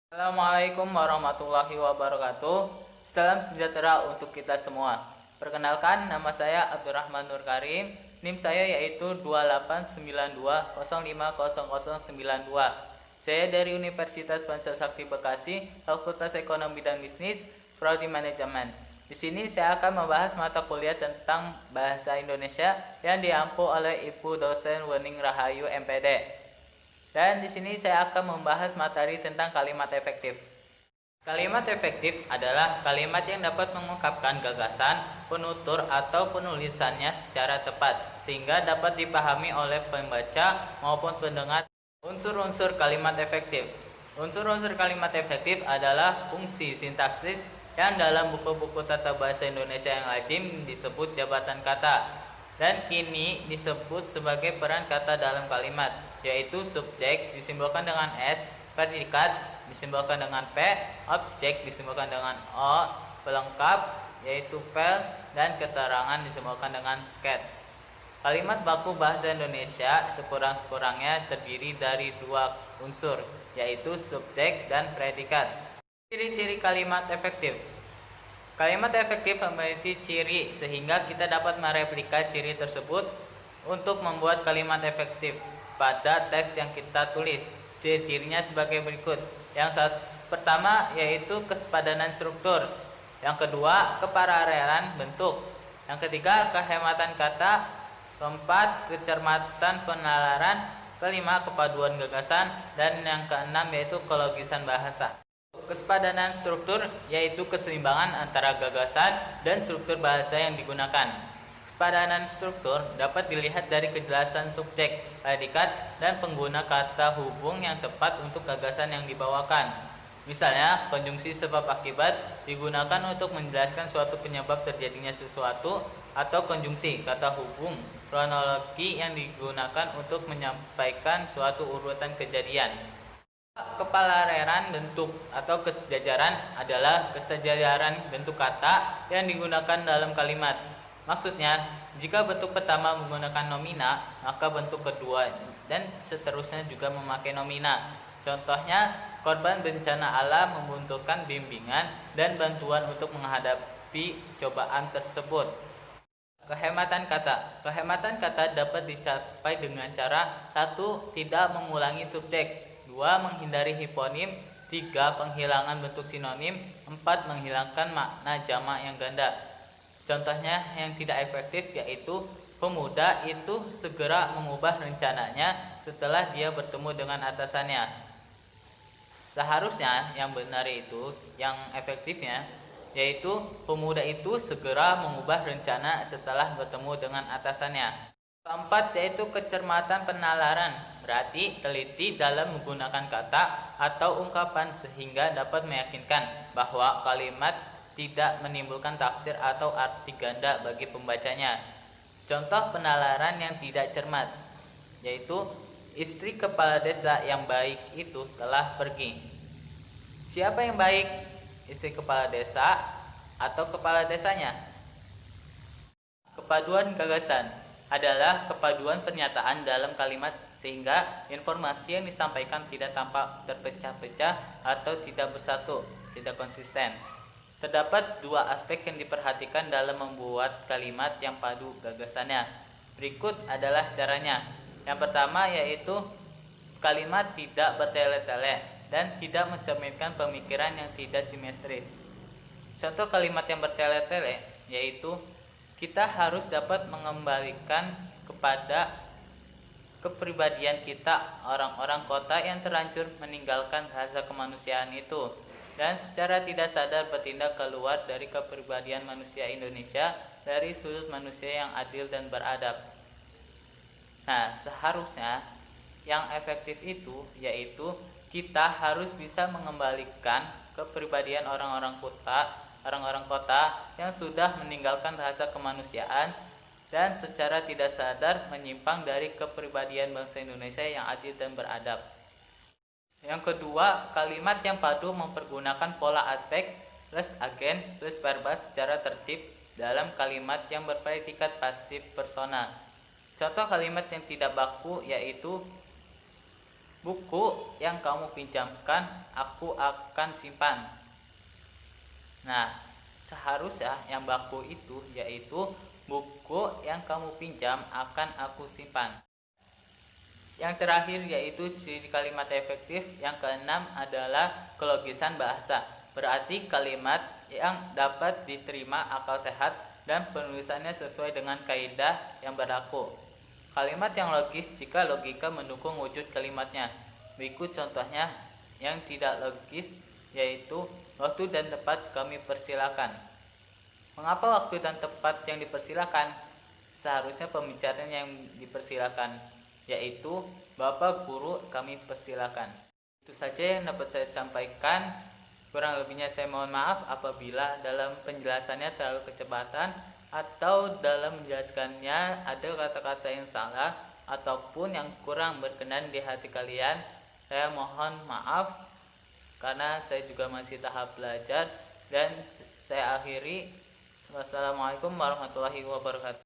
Assalamualaikum warahmatullahi wabarakatuh. Salam sejahtera untuk kita semua. Perkenalkan, nama saya Abdurrahman Nur Karim. NIM saya yaitu 2892050092. Saya dari Universitas Bangsa Sakti Bekasi, Fakultas Ekonomi dan Bisnis, Prodi Manajemen. Di sini saya akan membahas mata kuliah tentang bahasa Indonesia yang diampu oleh Ibu dosen Wening Rahayu MPD. Dan di sini saya akan membahas materi tentang kalimat efektif. Kalimat efektif adalah kalimat yang dapat mengungkapkan gagasan, penutur atau penulisannya secara tepat, sehingga dapat dipahami oleh pembaca maupun pendengar. Unsur-unsur kalimat efektif. Unsur-unsur kalimat efektif adalah fungsi sintaksis yang dalam buku-buku tata bahasa Indonesia yang lazim disebut jabatan kata, dan kini disebut sebagai peran kata dalam kalimat, yaitu subjek disimbolkan dengan S, predikat disimbolkan dengan P, objek disimbolkan dengan O, pelengkap yaitu pel, dan keterangan disimbolkan dengan ket. Kalimat baku bahasa Indonesia sekurang-kurangnya terdiri dari dua unsur, yaitu subjek dan predikat. Ciri-ciri kalimat efektif. Kalimat efektif memiliki ciri sehingga kita dapat mereplika ciri tersebut untuk membuat kalimat efektif pada teks yang kita tulis. Ciri-cirinya sebagai berikut. Yang pertama yaitu kesepadanan struktur. Yang kedua, keparalelan bentuk. Yang ketiga, kehematan kata. Keempat, kecermatan penalaran. Kelima, kepaduan gagasan. Dan yang keenam yaitu kelogisan bahasa. Kesepadanan struktur yaitu keseimbangan antara gagasan dan struktur bahasa yang digunakan. Kesepadanan struktur dapat dilihat dari kejelasan subjek, predikat, dan pengguna kata hubung yang tepat untuk gagasan yang dibawakan. Misalnya, konjungsi sebab akibat digunakan untuk menjelaskan suatu penyebab terjadinya sesuatu, atau konjungsi kata hubung kronologi yang digunakan untuk menyampaikan suatu urutan kejadian. Keparalelan bentuk atau kesejajaran adalah kesejajaran bentuk kata yang digunakan dalam kalimat. Maksudnya, jika bentuk pertama menggunakan nomina, maka bentuk kedua dan seterusnya juga memakai nomina. Contohnya, korban bencana alam membutuhkan bimbingan dan bantuan untuk menghadapi cobaan tersebut. Kehematan kata. Kehematan kata dapat dicapai dengan cara 1. Tidak mengulangi subjek, 2. Menghindari hiponim, 3. Penghilangan bentuk sinonim, 4. Menghilangkan makna jamak yang ganda. Contohnya yang tidak efektif yaitu pemuda itu segera mengubah rencananya setelah dia bertemu dengan atasannya. Seharusnya yang benar itu, yang efektifnya yaitu pemuda itu segera mengubah rencana setelah bertemu dengan atasannya. Keempat yaitu kecermatan penalaran, berarti teliti dalam menggunakan kata atau ungkapan sehingga dapat meyakinkan bahwa kalimat tidak menimbulkan tafsir atau arti ganda bagi pembacanya. Contoh penalaran yang tidak cermat yaitu istri kepala desa yang baik itu telah pergi. Siapa yang baik? Istri kepala desa atau kepala desanya? Kepaduan gagasan adalah kepaduan pernyataan dalam kalimat sehingga informasi yang disampaikan tidak tampak terpecah-pecah atau tidak bersatu, tidak konsisten. Terdapat dua aspek yang diperhatikan dalam membuat kalimat yang padu gagasannya. Berikut adalah caranya. Yang pertama yaitu kalimat tidak bertele-tele dan tidak mencerminkan pemikiran yang tidak simetris. Contoh kalimat yang bertele-tele yaitu kita harus dapat mengembalikan kepada kepribadian kita orang-orang kota yang terlanjur meninggalkan rasa kemanusiaan itu dan secara tidak sadar bertindak keluar dari kepribadian manusia Indonesia dari sudut manusia yang adil dan beradab. Nah, seharusnya yang efektif itu yaitu kita harus bisa mengembalikan kepribadian orang-orang kota yang sudah meninggalkan rasa kemanusiaan dan secara tidak sadar menyimpang dari kepribadian bangsa Indonesia yang adil dan beradab. Yang kedua, kalimat yang padu mempergunakan pola aspek plus agen plus verba secara tertib dalam kalimat yang berpredikat pasif persona. Contoh kalimat yang tidak baku yaitu Buku yang kamu pinjamkan aku akan simpan. Nah, seharusnya yang baku itu yaitu buku yang kamu pinjam akan aku simpan. Yang terakhir yaitu ciri kalimat efektif. Yang keenam adalah kelogisan bahasa. Berarti kalimat yang dapat diterima akal sehat dan penulisannya sesuai dengan kaidah yang berlaku. Kalimat yang logis jika logika mendukung wujud kalimatnya. Berikut contohnya yang tidak logis yaitu waktu dan tempat kami persilakan. Mengapa waktu dan tempat yang dipersilakan? Seharusnya pembicaraan yang dipersilakan, yaitu Bapak Guru kami persilakan. Itu saja yang dapat saya sampaikan. Kurang lebihnya saya mohon maaf apabila dalam penjelasannya terlalu kecepatan atau dalam menjelaskannya ada kata-kata yang salah ataupun yang kurang berkenan di hati kalian. Saya mohon maaf karena saya juga masih tahap belajar, dan saya akhiri. Wassalamualaikum warahmatullahi wabarakatuh.